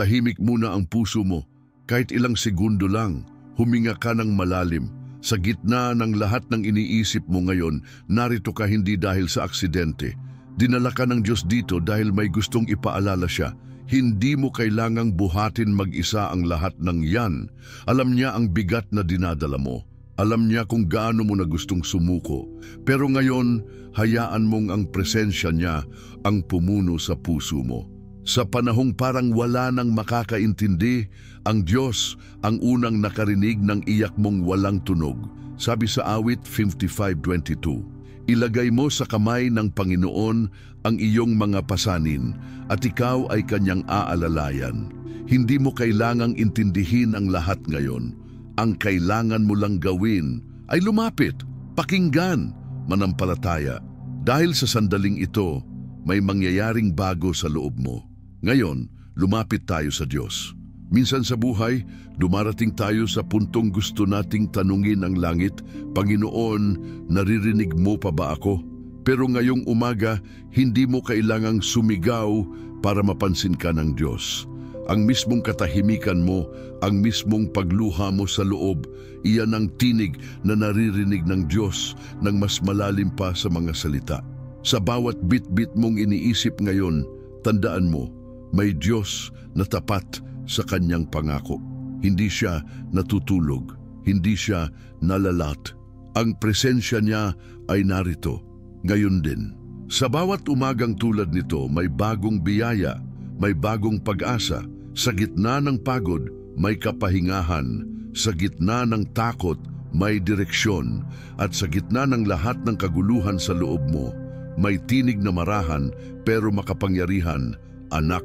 Ipagtahimik muna ang puso mo. Kahit ilang segundo lang, huminga ka ng malalim. Sa gitna ng lahat ng iniisip mo ngayon, narito ka hindi dahil sa aksidente. Dinala ka ng Diyos dito dahil may gustong ipaalala siya. Hindi mo kailangang buhatin mag-isa ang lahat ng yan. Alam niya ang bigat na dinadala mo. Alam niya kung gaano mo na gustong sumuko. Pero ngayon, hayaan mong ang presensya niya ang pumuno sa puso mo. Sa panahong parang wala nang makakaintindi, ang Diyos ang unang nakarinig ng iyak mong walang tunog. Sabi sa awit 55:22, ilagay mo sa kamay ng Panginoon ang iyong mga pasanin at ikaw ay kanyang aalalayan. Hindi mo kailangang intindihin ang lahat ngayon. Ang kailangan mo lang gawin ay lumapit, pakinggan, manampalataya. Dahil sa sandaling ito, may mangyayaring bago sa loob mo. Ngayon, lumapit tayo sa Diyos. Minsan sa buhay, dumarating tayo sa puntong gusto nating tanungin ang langit, Panginoon, naririnig mo pa ba ako? Pero ngayong umaga, hindi mo kailangang sumigaw para mapansin ka ng Diyos. Ang mismong katahimikan mo, ang mismong pagluha mo sa loob, iyan ang tinig na naririnig ng Diyos ng mas malalim pa sa mga salita. Sa bawat bit-bit mong iniisip ngayon, tandaan mo, may Diyos na tapat sa kanyang pangako. Hindi siya natutulog, hindi siya nalalat. Ang presensya niya ay narito, ngayon din. Sa bawat umagang tulad nito, may bagong biyaya, may bagong pag-asa. Sa gitna ng pagod, may kapahingahan. Sa gitna ng takot, may direksyon. At sa gitna ng lahat ng kaguluhan sa loob mo, may tinig na marahan pero makapangyarihan. Anak,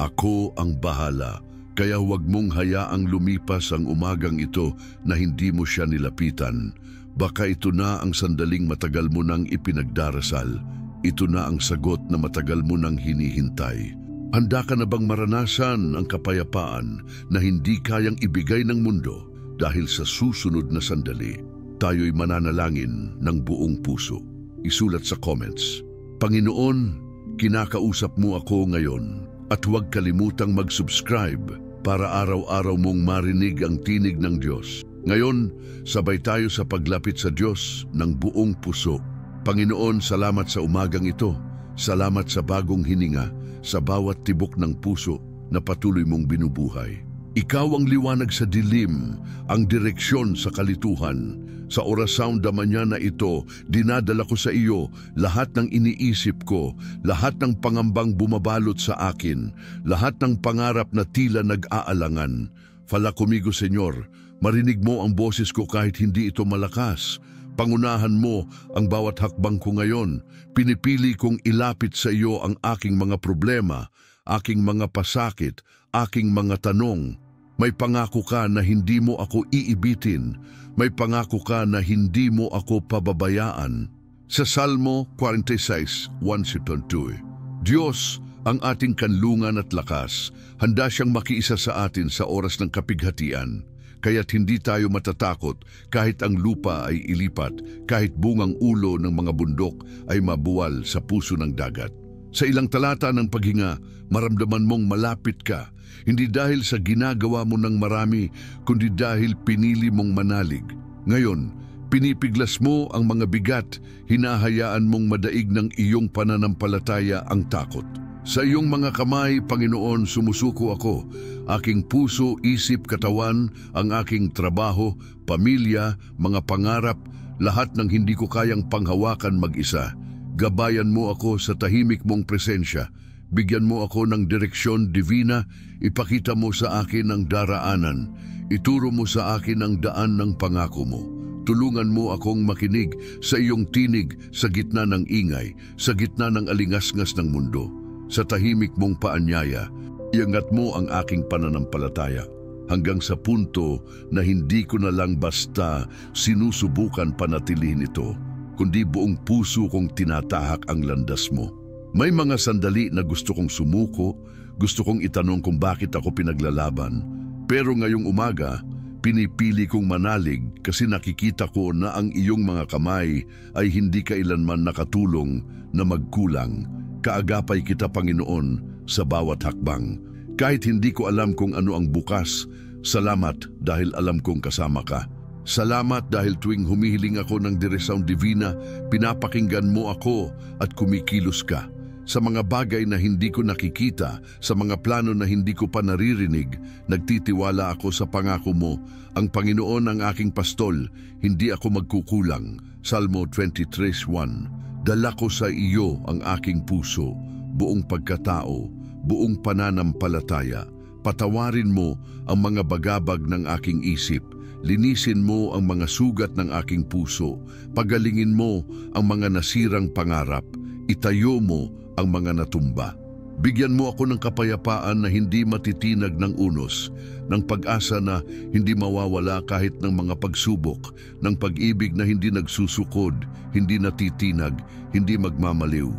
ako ang bahala. Kaya huwag mong hayaang lumipas ang umagang ito na hindi mo siya nilapitan. Baka ito na ang sandaling matagal mo nang ipinagdarasal. Ito na ang sagot na matagal mo nang hinihintay. Handa ka na bang maranasan ang kapayapaan na hindi kayang ibigay ng mundo? Dahil sa susunod na sandali, tayo'y mananalangin ng buong puso. Isulat sa comments, Panginoon, kinakausap mo ako ngayon at huwag kalimutang mag-subscribe para araw-araw mong marinig ang tinig ng Diyos. Ngayon, sabay tayo sa paglapit sa Diyos ng buong puso. Panginoon, salamat sa umagang ito. Salamat sa bagong hininga, sa bawat tibok ng puso na patuloy mong binubuhay. Ikaw ang liwanag sa dilim, ang direksyon sa kalituhan. Sa orasang damanya na ito, dinadala ko sa iyo lahat ng iniisip ko, lahat ng pangambang bumabalot sa akin, lahat ng pangarap na tila nag-aalangan. Fala conmigo, Senyor, marinig mo ang boses ko kahit hindi ito malakas. Pangunahan mo ang bawat hakbang ko ngayon. Pinipili kong ilapit sa iyo ang aking mga problema, aking mga pasakit, aking mga tanong. May pangako ka na hindi mo ako iibitin. May pangako ka na hindi mo ako pababayaan. Sa Salmo 46:1-2, Diyos ang ating kanlungan at lakas. Handa siyang makiisa sa atin sa oras ng kapighatian. Kaya't hindi tayo matatakot kahit ang lupa ay ilipat, kahit bungang ulo ng mga bundok ay mabuwal sa puso ng dagat. Sa ilang talata ng paghinga, maramdaman mong malapit ka, hindi dahil sa ginagawa mo ng marami, kundi dahil pinili mong manalig. Ngayon, pinipiglas mo ang mga bigat, hinahayaan mong madaig ng iyong pananampalataya ang takot. Sa iyong mga kamay, Panginoon, sumusuko ako. Aking puso, isip, katawan, ang aking trabaho, pamilya, mga pangarap, lahat ng hindi ko kayang panghawakan mag-isa. Gabayan mo ako sa tahimik mong presensya. Bigyan mo ako ng direksyon divina. Ipakita mo sa akin ang daraanan. Ituro mo sa akin ang daan ng pangako mo. Tulungan mo akong makinig sa iyong tinig sa gitna ng ingay, sa gitna ng alingasngas ng mundo. Sa tahimik mong paanyaya, iangat mo ang aking pananampalataya hanggang sa punto na hindi ko na lang basta sinusubukan panatilihin ito, kundi buong puso kong tinatahak ang landas mo. May mga sandali na gusto kong sumuko, gusto kong itanong kung bakit ako pinaglalaban. Pero ngayong umaga, pinipili kong manalig kasi nakikita ko na ang iyong mga kamay ay hindi kailanman nakatulong na magkulang. Kaagapay kita, Panginoon, sa bawat hakbang. Kahit hindi ko alam kung ano ang bukas, salamat dahil alam kong kasama ka. Salamat dahil tuwing humihiling ako ng direksyon divina, pinapakinggan mo ako at kumikilos ka. Sa mga bagay na hindi ko nakikita, sa mga plano na hindi ko pa naririnig, nagtitiwala ako sa pangako mo. Ang Panginoon ang aking pastol, hindi ako magkukulang. Salmo 23:1. Dala ko sa iyo ang aking puso, buong pagkatao, buong pananampalataya. Patawarin mo ang mga bagabag ng aking isip. Linisin mo ang mga sugat ng aking puso. Pagalingin mo ang mga nasirang pangarap. Itayo mo ang mga natumba. Bigyan mo ako ng kapayapaan na hindi matitinag ng unos, ng pag-asa na hindi mawawala kahit ng mga pagsubok, ng pag-ibig na hindi nagsusukod, hindi natitinag, hindi magmamaliw.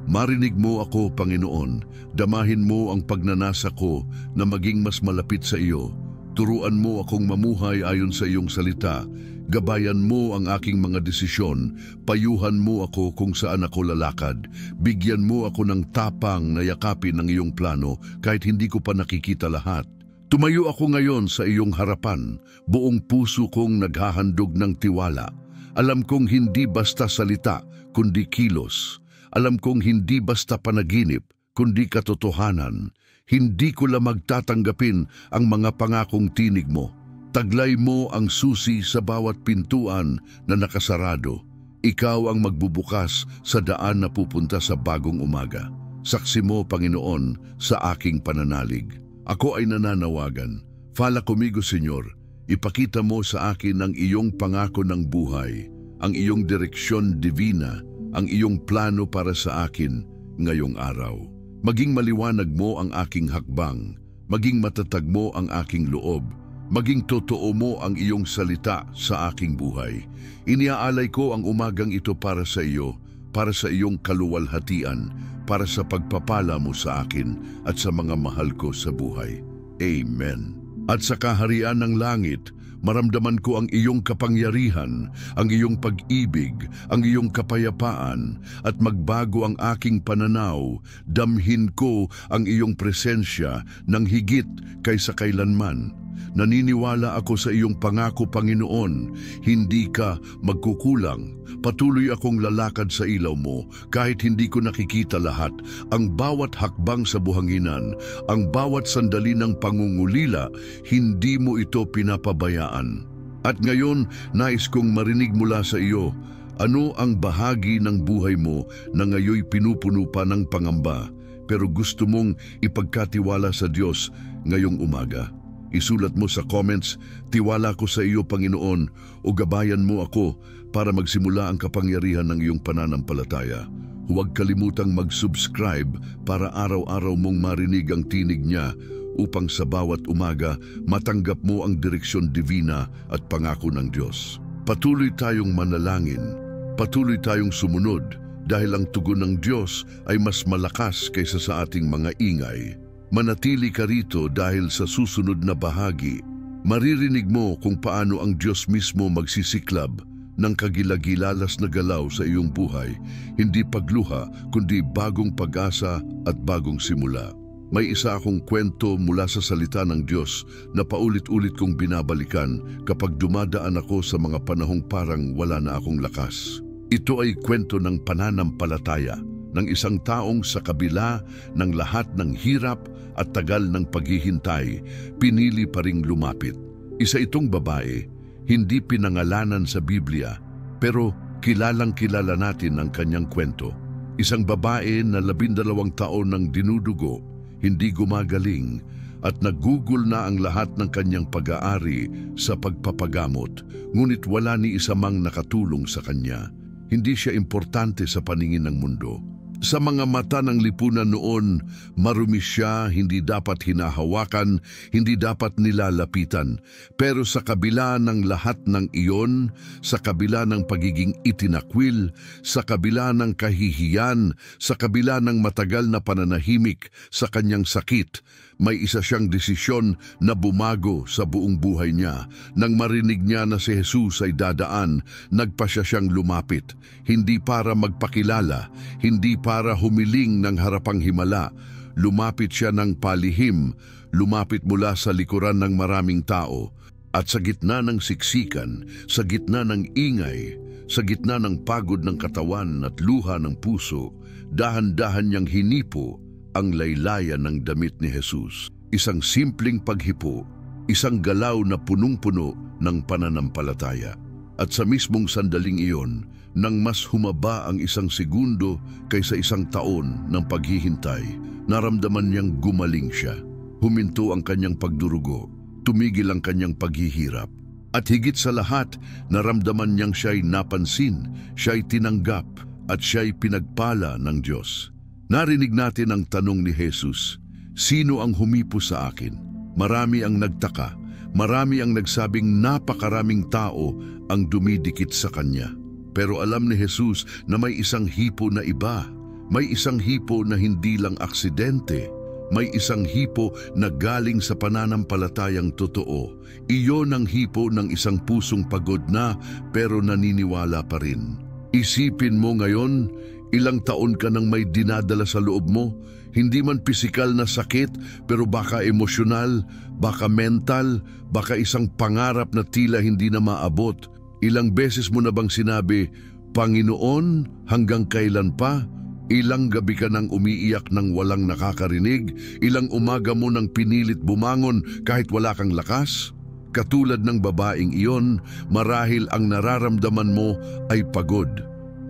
Marinig mo ako, Panginoon, damahin mo ang pagnanasa ko na maging mas malapit sa iyo. Turuan mo akong mamuhay ayon sa iyong salita. Gabayan mo ang aking mga desisyon, payuhan mo ako kung saan ako lalakad. Bigyan mo ako ng tapang na yakapin ang iyong plano kahit hindi ko pa nakikita lahat. Tumayo ako ngayon sa iyong harapan, buong puso kong naghahandog ng tiwala. Alam kong hindi basta salita, kundi kilos. Alam kong hindi basta panaginip, kundi katotohanan. Hindi ko lamang tatanggapin ang mga pangakong tinig mo. Taglay mo ang susi sa bawat pintuan na nakasarado. Ikaw ang magbubukas sa daan na pupunta sa bagong umaga. Saksi mo, Panginoon, sa aking pananalig. Ako ay nananawagan. Fala conmigo, Senyor. Ipakita mo sa akin ang iyong pangako ng buhay, ang iyong direksyon divina, ang iyong plano para sa akin ngayong araw. Maging maliwanag mo ang aking hakbang, maging matatag mo ang aking loob, maging totoo mo ang iyong salita sa aking buhay. Iniaalay ko ang umagang ito para sa iyo, para sa iyong kaluwalhatian, para sa pagpapala mo sa akin at sa mga mahal ko sa buhay. Amen. At sa kaharian ng langit, maramdaman ko ang iyong kapangyarihan, ang iyong pag-ibig, ang iyong kapayapaan, at magbago ang aking pananaw. Damhin ko ang iyong presensya ng higit kaysa kailanman. Naniniwala ako sa iyong pangako, Panginoon, hindi ka magkukulang. Patuloy akong lalakad sa ilaw mo kahit hindi ko nakikita lahat. Ang bawat hakbang sa buhanginan, ang bawat sandali ng pangungulila, hindi mo ito pinapabayaan. At ngayon, nais kong marinig mula sa iyo, ano ang bahagi ng buhay mo na ngayoy pinupuno pa ng pangamba, pero gusto mong ipagkatiwala sa Diyos ngayong umaga? Isulat mo sa comments, tiwala ko sa iyo, Panginoon, o gabayan mo ako para magsimula ang kapangyarihan ng iyong pananampalataya. Huwag kalimutang mag-subscribe para araw-araw mong marinig ang tinig niya upang sa bawat umaga matanggap mo ang direksyon divina at pangako ng Diyos. Patuloy tayong manalangin, patuloy tayong sumunod dahil ang tugon ng Diyos ay mas malakas kaysa sa ating mga ingay. Manatili ka rito dahil sa susunod na bahagi, maririnig mo kung paano ang Diyos mismo magsisiklab ng kagilagilalas na galaw sa iyong buhay, hindi pagluha kundi bagong pag-asa at bagong simula. May isa akong kwento mula sa salita ng Diyos na paulit-ulit kong binabalikan kapag dumadaan ako sa mga panahong parang wala na akong lakas. Ito ay kwento ng pananampalataya ng isang taong sa kabila ng lahat ng hirap at tagal ng paghihintay, pinili pa ring lumapit. Isa itong babae, hindi pinangalanan sa Biblia, pero kilalang-kilala natin ang kanyang kwento. Isang babae na 12 taon nang dinudugo, hindi gumagaling, at nagugol na ang lahat ng kanyang pag-aari sa pagpapagamot, ngunit wala ni isa mang nakatulong sa kanya. Hindi siya importante sa paningin ng mundo. Sa mga mata ng lipunan noon, marumi siya, hindi dapat hinahawakan, hindi dapat nilalapitan. Pero sa kabila ng lahat ng iyon, sa kabila ng pagiging itinakwil, sa kabila ng kahihiyan, sa kabila ng matagal na pananahimik sa kanyang sakit, may isa siyang desisyon na bumago sa buong buhay niya. Nang marinig niya na si Jesus ay dadaan, nagpasya siyang lumapit, hindi para magpakilala, hindi para humiling ng harapang himala, lumapit siya ng palihim, lumapit mula sa likuran ng maraming tao, at sa gitna ng siksikan, sa gitna ng ingay, sa gitna ng pagod ng katawan at luha ng puso, dahan-dahan niyang hinipo ang laylayan ng damit ni Jesus. Isang simpleng paghipo, isang galaw na punong-puno ng pananampalataya. At sa mismong sandaling iyon, nang mas humaba ang isang segundo kaysa isang taon ng paghihintay, naramdaman niyang gumaling siya. Huminto ang kanyang pagdurugo, tumigil ang kanyang paghihirap. At higit sa lahat, naramdaman niyang siya'y napansin, siya'y tinanggap, at siya'y pinagpala ng Diyos. Narinig natin ang tanong ni Jesus, "Sino ang humipo sa akin?" Marami ang nagtaka, marami ang nagsabing napakaraming tao ang dumidikit sa kanya. Pero alam ni Jesus na may isang hipo na iba, may isang hipo na hindi lang aksidente, may isang hipo na galing sa pananampalatayang totoo. Iyon ang hipo ng isang pusong pagod na pero naniniwala pa rin. Isipin mo ngayon, ilang taon ka nang may dinadala sa loob mo, hindi man pisikal na sakit pero baka emosyonal, baka mental, baka isang pangarap na tila hindi na maabot. Ilang beses mo na bang sinabi, "Panginoon, hanggang kailan pa?" Ilang gabi ka nang umiiyak nang walang nakakarinig, ilang umaga mo nang pinilit bumangon kahit wala kang lakas. Katulad ng babaeng iyon, marahil ang nararamdaman mo ay pagod.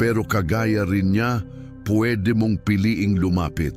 Pero kagaya rin niya, pwede mong piliing lumapit.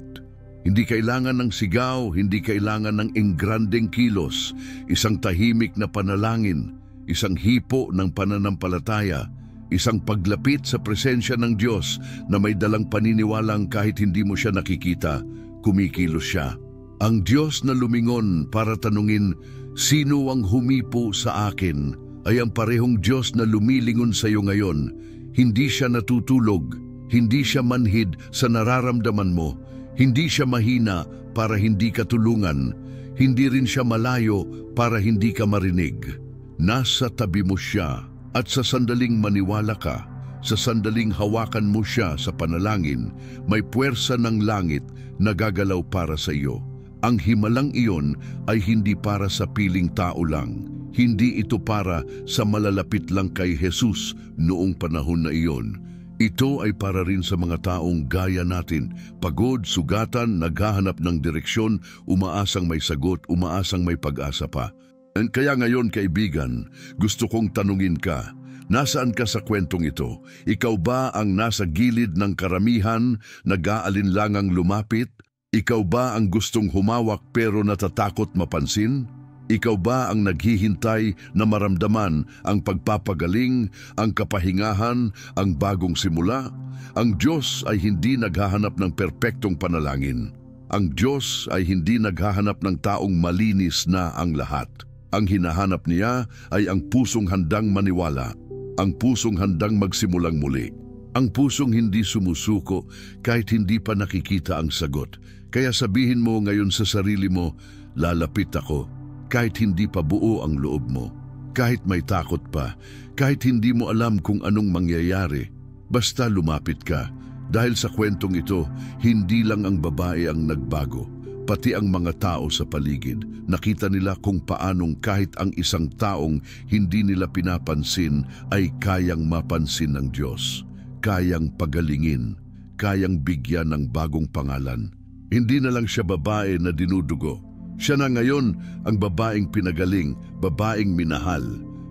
Hindi kailangan ng sigaw, hindi kailangan ng engrandeng kilos, isang tahimik na panalangin, isang hipo ng pananampalataya, isang paglapit sa presensya ng Diyos na may dalang paniniwalang kahit hindi mo siya nakikita, kumikilos siya. Ang Diyos na lumingon para tanungin, "Sino ang humipo sa akin?" ay ang parehong Diyos na lumilingon sa iyo ngayon. Hindi siya natutulog, hindi siya manhid sa nararamdaman mo, hindi siya mahina para hindi ka tulungan, hindi rin siya malayo para hindi ka marinig. Nasa tabi mo siya. At sa sandaling maniwala ka, sa sandaling hawakan mo siya sa panalangin, may puwersa ng langit na gagalaw para sa iyo. Ang himalang iyon ay hindi para sa piling tao lang. Hindi ito para sa malalapit lang kay Jesus noong panahon na iyon. Ito ay para rin sa mga taong gaya natin, pagod, sugatan, naghahanap ng direksyon, umaasang may sagot, umaasang may pag-asa pa. Kaya ngayon, kaibigan, gusto kong tanungin ka, nasaan ka sa kwentong ito? Ikaw ba ang nasa gilid ng karamihan, nag-aalinlangang lumapit? Ikaw ba ang gustong humawak pero natatakot mapansin? Ikaw ba ang naghihintay na maramdaman ang pagpapagaling, ang kapahingahan, ang bagong simula? Ang Diyos ay hindi naghahanap ng perpektong panalangin. Ang Diyos ay hindi naghahanap ng taong malinis na ang lahat. Ang hinahanap niya ay ang pusong handang maniwala, ang pusong handang magsimulang muli, ang pusong hindi sumusuko kahit hindi pa nakikita ang sagot. Kaya sabihin mo ngayon sa sarili mo, "Lalapit ako," kahit hindi pa buo ang loob mo, kahit may takot pa, kahit hindi mo alam kung anong mangyayari. Basta lumapit ka, dahil sa kwentong ito, hindi lang ang babae ang nagbago. Pati ang mga tao sa paligid, nakita nila kung paanong kahit ang isang taong hindi nila pinapansin ay kayang mapansin ng Diyos, kayang pagalingin, kayang bigyan ng bagong pangalan. Hindi na lang siya babae na dinudugo. Siya na ngayon ang babaeng pinagaling, babaeng minahal,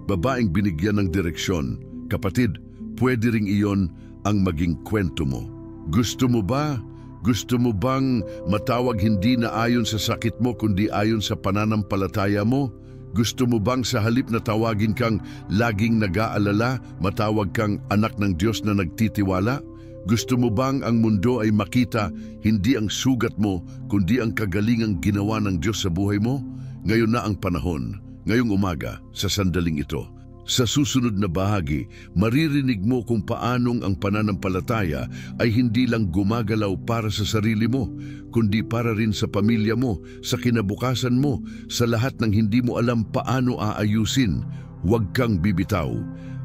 babaeng binigyan ng direksyon. Kapatid, pwede ring iyon ang maging kwento mo. Gusto mo ba? Gusto mo bang matawag hindi na ayon sa sakit mo kundi ayon sa pananampalataya mo? Gusto mo bang sa halip na tawagin kang laging nag-aalala, matawag kang anak ng Diyos na nagtitiwala? Gusto mo bang ang mundo ay makita hindi ang sugat mo kundi ang kagalingang ginawa ng Diyos sa buhay mo? Ngayon na ang panahon, ngayong umaga, sa sandaling ito. Sa susunod na bahagi, maririnig mo kung paanong ang pananampalataya ay hindi lang gumagalaw para sa sarili mo, kundi para rin sa pamilya mo, sa kinabukasan mo, sa lahat ng hindi mo alam paano aayusin. Huwag kang bibitaw.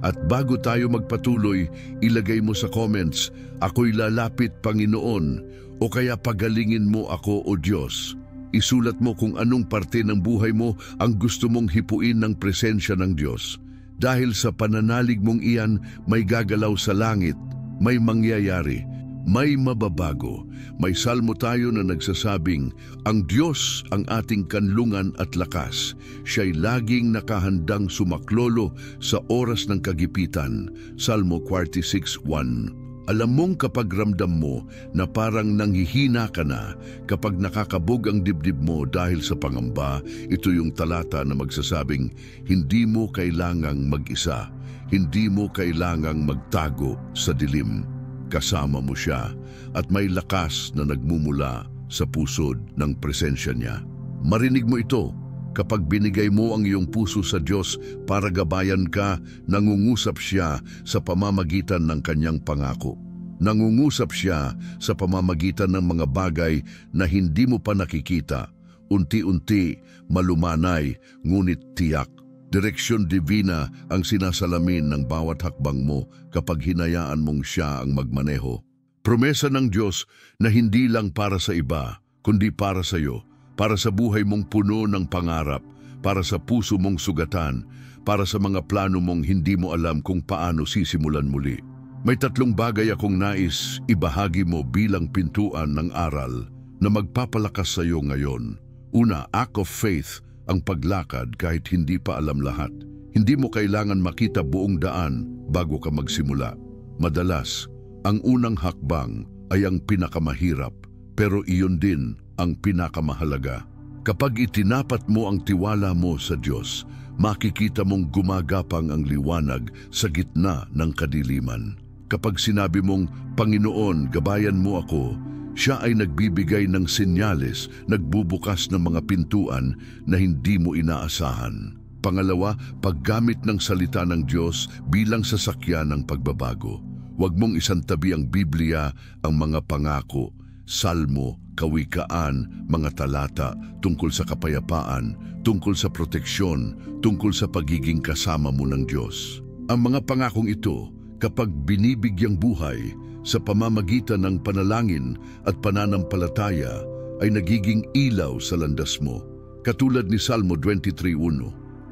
At bago tayo magpatuloy, ilagay mo sa comments, "Ako'y lalapit, Panginoon," O kaya pagalingin mo ako, O Diyos. Isulat mo kung anong parte ng buhay mo ang gusto mong hipuin ng presensya ng Diyos. Dahil sa pananalig mong iyan, may gagalaw sa langit, may mangyayari, may mababago. May salmo tayo na nagsasabing, ang Diyos ang ating kanlungan at lakas. Siya'y laging nakahandang sumaklolo sa oras ng kagipitan. Salmo 46:1. Alam mong kapag ramdam mo na parang nanghihina ka na, kapag nakakabog ang dibdib mo dahil sa pangamba, ito yung talata na magsasabing, hindi mo kailangang mag-isa, hindi mo kailangang magtago sa dilim. Kasama mo siya at may lakas na nagmumula sa pusod ng presensya niya. Marinig mo ito. Kapag binigay mo ang iyong puso sa Diyos para gabayan ka, nangungusap siya sa pamamagitan ng kanyang pangako. Nangungusap siya sa pamamagitan ng mga bagay na hindi mo pa nakikita. Unti-unti, malumanay, ngunit tiyak. Direksyon divina ang sinasalamin ng bawat hakbang mo kapag hinayaan mong siya ang magmaneho. Promesa ng Diyos na hindi lang para sa iba, kundi para sa iyo. Para sa buhay mong puno ng pangarap, para sa puso mong sugatan, para sa mga plano mong hindi mo alam kung paano sisimulan muli. May 3 bagay akong nais ibahagi mo bilang pintuan ng aral na magpapalakas sa iyo ngayon. Una, act of faith, ang paglakad kahit hindi pa alam lahat. Hindi mo kailangan makita buong daan bago ka magsimula. Madalas, ang unang hakbang ay ang pinakamahirap, pero iyon din ang pinakamahalaga. Kapag itinapat mo ang tiwala mo sa Diyos, makikita mong gumagapang ang liwanag sa gitna ng kadiliman. Kapag sinabi mong, Panginoon, gabayan mo ako, siya ay nagbibigay ng senyales, nagbubukas ng mga pintuan na hindi mo inaasahan. Pangalawa, paggamit ng salita ng Diyos bilang sasakyan ng pagbabago. Huwag mong isantabi ang Biblia, ang mga pangako, salmo, kawikaan, mga talata tungkol sa kapayapaan, tungkol sa proteksyon, tungkol sa pagiging kasama mo ng Diyos. Ang mga pangakong ito, kapag binibigyang buhay sa pamamagitan ng panalangin at pananampalataya, ay nagiging ilaw sa landas mo. Katulad ni Salmo 23:1,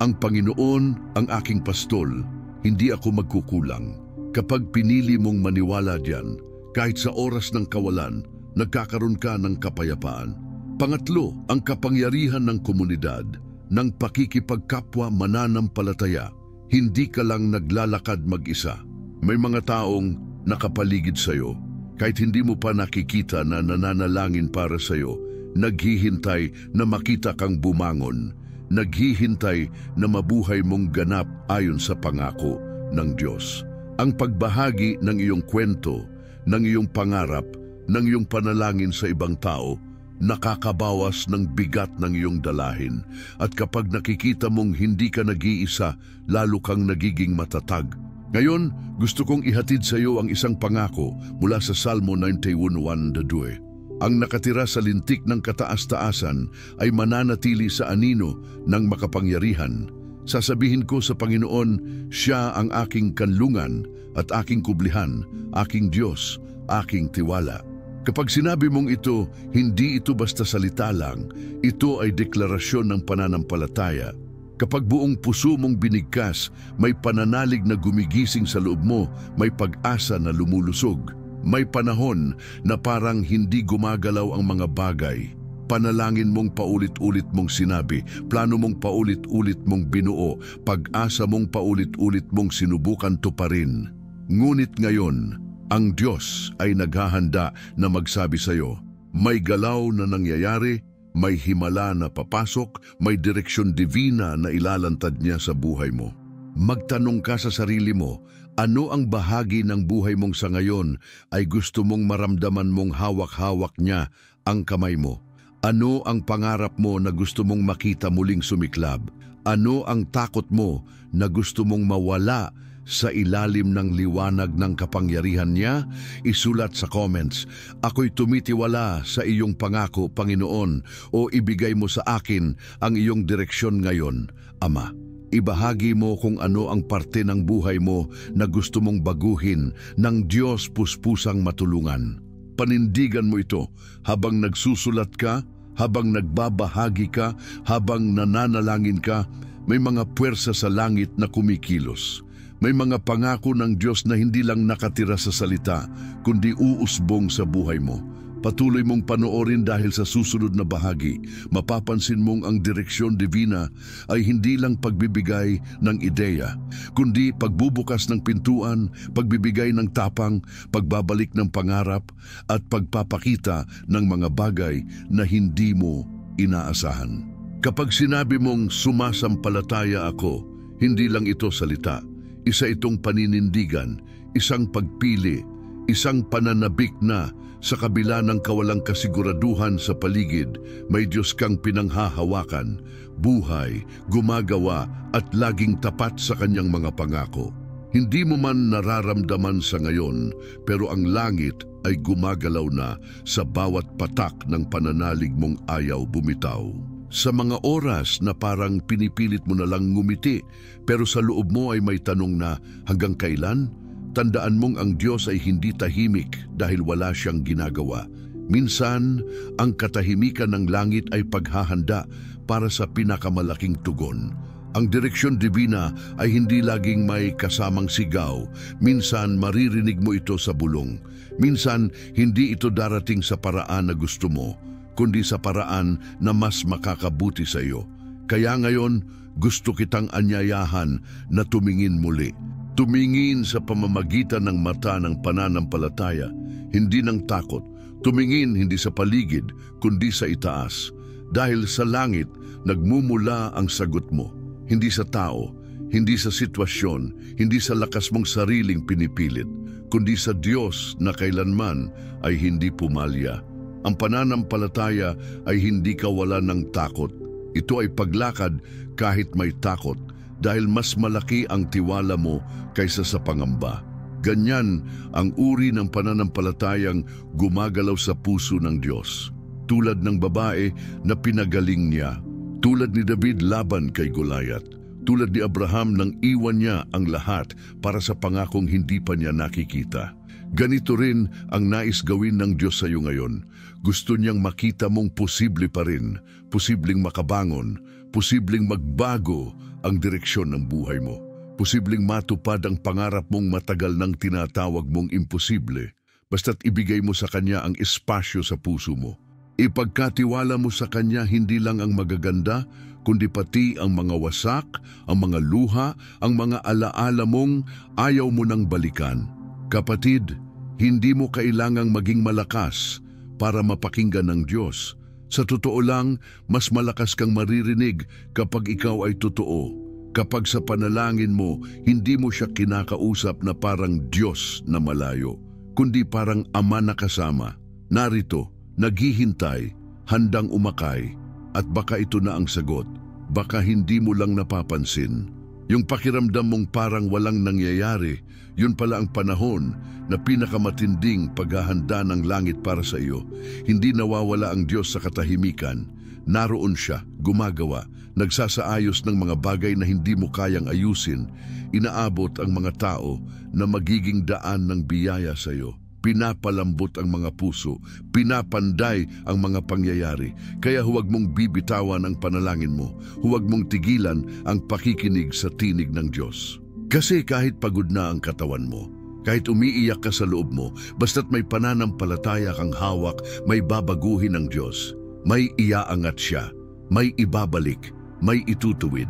ang Panginoon ang aking pastol, hindi ako magkukulang. Kapag pinili mong maniwala diyan, kahit sa oras ng kawalan, nagkakaroon ka ng kapayapaan. Pangatlo, ang kapangyarihan ng komunidad, ng pakikipagkapwa mananampalataya. Hindi ka lang naglalakad mag-isa. May mga taong nakapaligid sa iyo, kahit hindi mo pa nakikita na nananalangin para sa iyo, naghihintay na makita kang bumangon, naghihintay na mabuhay mong ganap ayon sa pangako ng Diyos. Ang pagbahagi ng iyong kwento, ng iyong pangarap, ng iyong panalangin sa ibang tao, nakakabawas ng bigat ng iyong dalahin. At kapag nakikita mong hindi ka nag-iisa, lalo kang nagiging matatag. Ngayon, gusto kong ihatid sa iyo ang isang pangako mula sa Salmo 91:1-2. Ang nakatira sa lintik ng kataas-taasan ay mananatili sa anino ng makapangyarihan. Sasabihin ko sa Panginoon, siya ang aking kanlungan at aking kublihan, aking Diyos, aking tiwala. Kapag sinabi mong ito, hindi ito basta salita lang, ito ay deklarasyon ng pananampalataya. Kapag buong puso mong binigkas, may pananalig na gumigising sa loob mo, may pag-asa na lumulusog. May panahon na parang hindi gumagalaw ang mga bagay. Panalangin mong paulit-ulit mong sinabi, plano mong paulit-ulit mong binuo, pag-asa mong paulit-ulit mong sinubukan tuparin. Ngunit ngayon, ang Diyos ay naghahanda na magsabi sa iyo, may galaw na nangyayari, may himala na papasok, may direksyon divina na ilalantad niya sa buhay mo. Magtanong ka sa sarili mo, ano ang bahagi ng buhay mong sa ngayon ay gusto mong maramdaman mong hawak-hawak niya ang kamay mo? Ano ang pangarap mo na gusto mong makita muling sumiklab? Ano ang takot mo na gusto mong mawala sa ilalim ng liwanag ng kapangyarihan niya? Isulat sa comments, ako'y tumitiwala sa iyong pangako, Panginoon, o ibigay mo sa akin ang iyong direksyon ngayon, Ama. Ibahagi mo kung ano ang parte ng buhay mo na gusto mong baguhin ng Diyos puspusang matulungan. panindigan mo ito habang nagsusulat ka, habang nagbabahagi ka, habang nananalangin ka. May mga puwersa sa langit na kumikilos. May mga pangako ng Diyos na hindi lang nakatira sa salita, kundi uusbong sa buhay mo. Patuloy mong panoorin dahil sa susunod na bahagi, mapapansin mong ang direksyon divina ay hindi lang pagbibigay ng ideya, kundi pagbubukas ng pintuan, pagbibigay ng tapang, pagbabalik ng pangarap, at pagpapakita ng mga bagay na hindi mo inaasahan. Kapag sinabi mong sumasampalataya ako, hindi lang ito salita. Isa itong paninindigan, isang pagpili, isang pananabik na sa kabila ng kawalang kasiguraduhan sa paligid, may Diyos kang pinanghahawakan, buhay, gumagawa at laging tapat sa kanyang mga pangako. Hindi mo man nararamdaman sa ngayon, pero ang langit ay gumagalaw na sa bawat patak ng pananalig mong ayaw bumitaw. Sa mga oras na parang pinipilit mo na lang ngumiti, pero sa loob mo ay may tanong na hanggang kailan? Tandaan mong ang Diyos ay hindi tahimik dahil wala siyang ginagawa. Minsan, ang katahimikan ng langit ay paghahanda para sa pinakamalaking tugon. Ang direksyon divina ay hindi laging may kasamang sigaw. Minsan, maririnig mo ito sa bulong. Minsan, hindi ito darating sa paraan na gusto mo, kundi sa paraan na mas makakabuti sa iyo. Kaya ngayon, gusto kitang anyayahan na tumingin muli. Tumingin sa pamamagitan ng mata ng pananampalataya, hindi ng takot. Tumingin hindi sa paligid, kundi sa itaas. Dahil sa langit, nagmumula ang sagot mo. Hindi sa tao, hindi sa sitwasyon, hindi sa lakas mong sariling pinipilit, kundi sa Diyos na kailanman ay hindi pumalya. Ang pananampalataya ay hindi kawalan ng takot. Ito ay paglakad kahit may takot dahil mas malaki ang tiwala mo kaysa sa pangamba. Ganyan ang uri ng pananampalatayang gumagalaw sa puso ng Diyos. Tulad ng babae na pinagaling niya, tulad ni David laban kay Goliath, tulad ni Abraham nang iwan niya ang lahat para sa pangakong hindi pa niya nakikita. Ganito rin ang nais gawin ng Diyos sa iyo ngayon. Gusto niyang makita mong posible pa rin, posibleng makabangon, posibleng magbago ang direksyon ng buhay mo. Posibleng matupad ang pangarap mong matagal nang tinatawag mong imposible, basta't ibigay mo sa Kanya ang espasyo sa puso mo. Ipagkatiwala mo sa Kanya hindi lang ang magaganda, kundi pati ang mga wasak, ang mga luha, ang mga alaala mong ayaw mo nang balikan. Kapatid, hindi mo kailangang maging malakas para mapakinggan ng Diyos. Sa totoo lang, mas malakas kang maririnig kapag ikaw ay totoo. Kapag sa panalangin mo, hindi mo siya kinakausap na parang Diyos na malayo, kundi parang Ama na kasama. Narito, naghihintay, handang umakay, at baka ito na ang sagot. Baka hindi mo lang napapansin. Yung pakiramdam mong parang walang nangyayari, yun pala ang panahon na pinakamatinding paghahanda ng langit para sa iyo. Hindi nawawala ang Diyos sa katahimikan. Naroon siya, gumagawa, nagsasaayos ng mga bagay na hindi mo kayang ayusin. Inaabot ang mga tao na magiging daan ng biyaya sa iyo. Pinapalambot ang mga puso, pinapanday ang mga pangyayari. Kaya huwag mong bibitawan ang panalangin mo. Huwag mong tigilan ang pakikinig sa tinig ng Diyos. Kasi kahit pagod na ang katawan mo, kahit umiiyak ka sa loob mo, basta't may pananampalataya kang hawak, may babaguhin ng Diyos. May iaangat siya, may ibabalik, may itutuwid,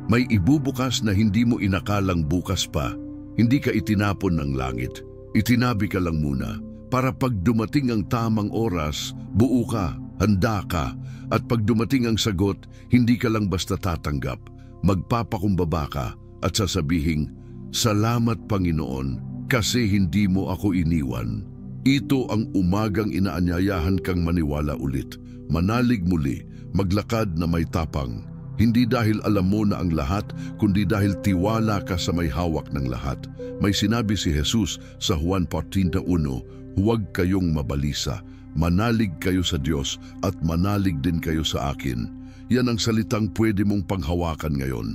may ibubukas na hindi mo inakalang bukas pa. Hindi ka itinapon ng langit. Itinabi ka lang muna para pag dumating ang tamang oras, buo ka, handa ka, at pag dumating ang sagot, hindi ka lang basta tatanggap. Magpapakumbaba ka at sasabihing, "Salamat Panginoon, kasi hindi mo ako iniwan." Ito ang umagang inaanyayahan kang maniwala ulit, manalig muli, maglakad na may tapang. Hindi dahil alam mo na ang lahat, kundi dahil tiwala ka sa may hawak ng lahat. May sinabi si Jesus sa Juan 14:1, "Huwag kayong mabalisa, manalig kayo sa Diyos at manalig din kayo sa akin." Yan ang salitang pwede mong panghawakan ngayon.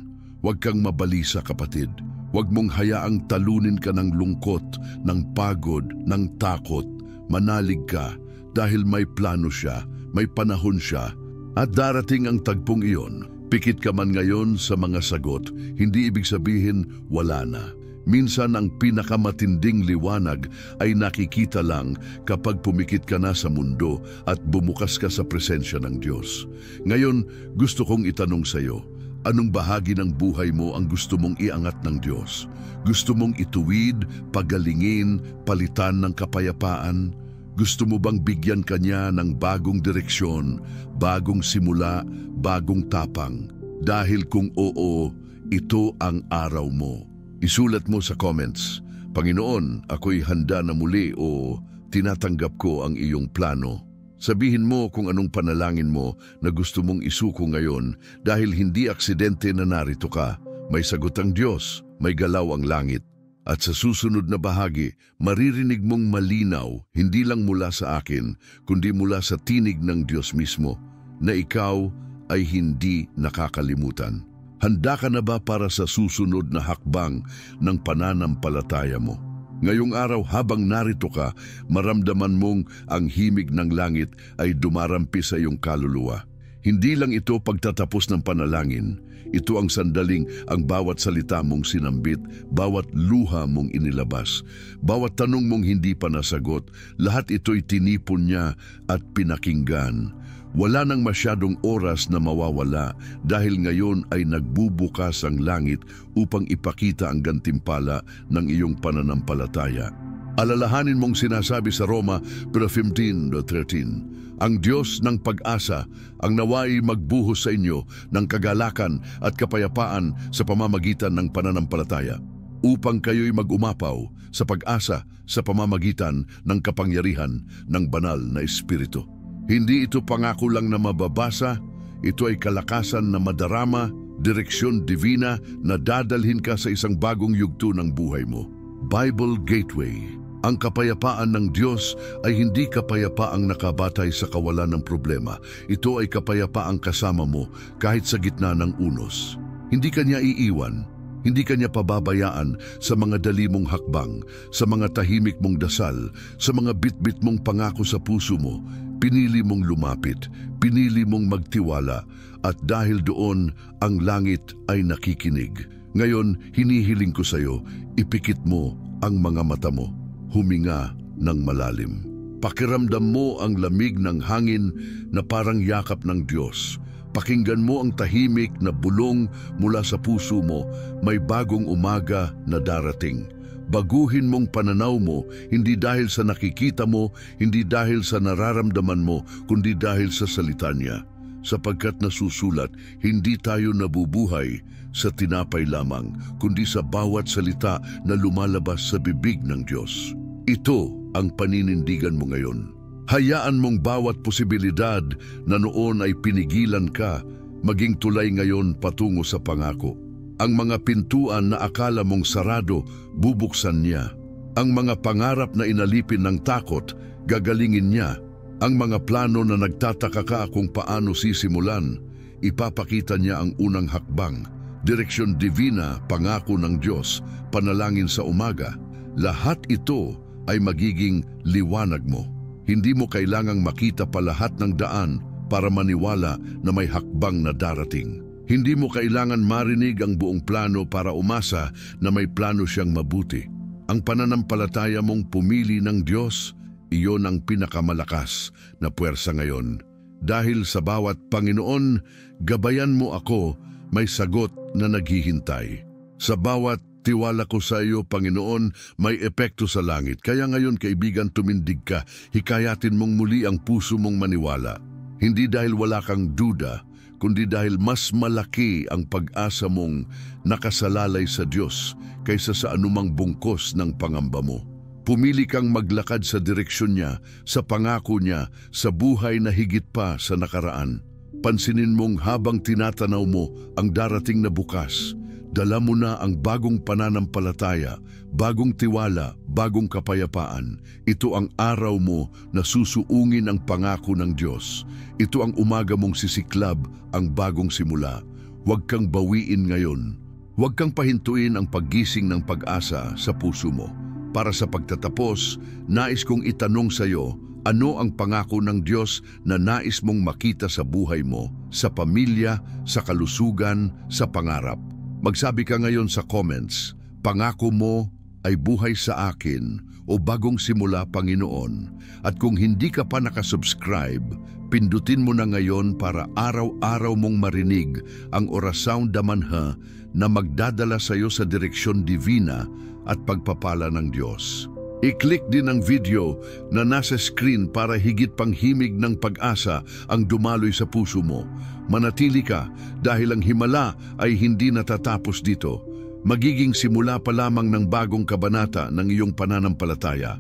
Huwag kang mabalisa, kapatid. Huwag mong hayaang talunin ka ng lungkot, ng pagod, ng takot. Manalig ka dahil may plano siya, may panahon siya, at darating ang tagpong iyon. Pikit ka man ngayon sa mga sagot, hindi ibig sabihin wala na. Minsan ang pinakamatinding liwanag ay nakikita lang kapag pumikit ka na sa mundo at bumukas ka sa presensya ng Diyos. Ngayon, gusto kong itanong sa iyo, anong bahagi ng buhay mo ang gusto mong iangat ng Diyos? Gusto mong ituwid, pagalingin, palitan ng kapayapaan? Gusto mo bang bigyan Kanya ng bagong direksyon, bagong simula, bagong tapang? Dahil kung oo, ito ang araw mo. Isulat mo sa comments, Panginoon, ako'y handa na muli o tinatanggap ko ang iyong plano. Sabihin mo kung anong panalangin mo na gusto mong isuko ngayon dahil hindi aksidente na narito ka. May sagot ang Diyos, may galaw ang langit. At sa susunod na bahagi, maririnig mong malinaw, hindi lang mula sa akin, kundi mula sa tinig ng Diyos mismo, na ikaw ay hindi nakakalimutan. Handa ka na ba para sa susunod na hakbang ng pananampalataya mo? Ngayong araw habang narito ka, maramdaman mong ang himig ng langit ay dumarampi sa iyong kaluluwa. Hindi lang ito pagtatapos ng panalangin, ito ang sandaling ang bawat salita mong sinambit, bawat luha mong inilabas, bawat tanong mong hindi pa nasagot, lahat ito'y tinipon niya at pinakinggan. Wala nang masyadong oras na mawawala dahil ngayon ay nagbubukas ang langit upang ipakita ang gantimpala ng iyong pananampalataya. Alalahanin mong sinasabi sa Roma 15:13, ang Diyos ng pag-asa ang naway magbuhos sa inyo ng kagalakan at kapayapaan sa pamamagitan ng pananampalataya, upang kayo'y mag-umapaw sa pag-asa sa pamamagitan ng kapangyarihan ng banal na Espiritu. Hindi ito pangako lang na mababasa, ito ay kalakasan na madarama, direksyon divina na dadalhin ka sa isang bagong yugto ng buhay mo. Bible Gateway. Ang kapayapaan ng Diyos ay hindi kapayapaang nakabatay sa kawalan ng problema. Ito ay kapayapaang kasama mo kahit sa gitna ng unos. Hindi Kanya iiwan, hindi Kanya pababayaan sa mga dali mong hakbang, sa mga tahimik mong dasal, sa mga bitbit mong pangako sa puso mo. Pinili mong lumapit, pinili mong magtiwala, at dahil doon, ang langit ay nakikinig. Ngayon, hinihiling ko sa iyo, ipikit mo ang mga mata mo, huminga ng malalim. Pakiramdam mo ang lamig ng hangin na parang yakap ng Diyos. Pakinggan mo ang tahimik na bulong mula sa puso mo, may bagong umaga na darating. Baguhin mong pananaw mo, hindi dahil sa nakikita mo, hindi dahil sa nararamdaman mo, kundi dahil sa salita niya. Sapagkat nasusulat, hindi tayo nabubuhay sa tinapay lamang, kundi sa bawat salita na lumalabas sa bibig ng Diyos. Ito ang paninindigan mo ngayon. Hayaan mong bawat posibilidad na noon ay pinigilan ka, maging tulay ngayon patungo sa pangako. Ang mga pintuan na akala mong sarado, bubuksan niya. Ang mga pangarap na inalipin ng takot, gagalingin niya. Ang mga plano na nagtataka ka kung paano sisimulan, ipapakita niya ang unang hakbang. Direksyon divina, pangako ng Diyos, panalangin sa umaga. Lahat ito ay magiging liwanag mo. Hindi mo kailangang makita pa lahat ng daan para maniwala na may hakbang na darating. Hindi mo kailangan marinig ang buong plano para umasa na may plano siyang mabuti. Ang pananampalataya mong pumili ng Diyos, iyon ang pinakamalakas na puwersa ngayon. Dahil sa bawat Panginoon, gabayan mo ako, may sagot na naghihintay. Sa bawat tiwala ko sa iyo, Panginoon, may epekto sa langit. Kaya ngayon, kaibigan, tumindig ka, hikayatin mong muli ang puso mong maniwala. Hindi dahil wala kang duda, kundi dahil mas malaki ang pag-asa mong nakasalalay sa Diyos kaysa sa anumang bungkos ng pangamba mo. Pumili kang maglakad sa direksyon niya, sa pangako niya, sa buhay na higit pa sa nakaraan. Pansinin mong habang tinatanaw mo ang darating na bukas, dala mo na ang bagong pananampalataya, bagong tiwala, bagong kapayapaan. Ito ang araw mo na susuungin ang pangako ng Diyos. Ito ang umaga mong sisiklab ang bagong simula. Huwag kang bawiin ngayon. Huwag kang pahintuin ang paggising ng pag-asa sa puso mo. Para sa pagtatapos, nais kong itanong sa iyo, ano ang pangako ng Diyos na nais mong makita sa buhay mo, sa pamilya, sa kalusugan, sa pangarap? Magsabi ka ngayon sa comments, pangako mo ay buhay sa akin o bagong simula, Panginoon. At kung hindi ka pa nakasubscribe, pindutin mo na ngayon para araw-araw mong marinig ang orasyon damanha na magdadala sa iyo sa direksyon divina at pagpapala ng Diyos. I-click din ang video na nasa screen para higit pang himig ng pag-asa ang dumaloy sa puso mo. Manatili ka dahil ang himala ay hindi natatapos dito. Magiging simula pa lamang ng bagong kabanata ng iyong pananampalataya.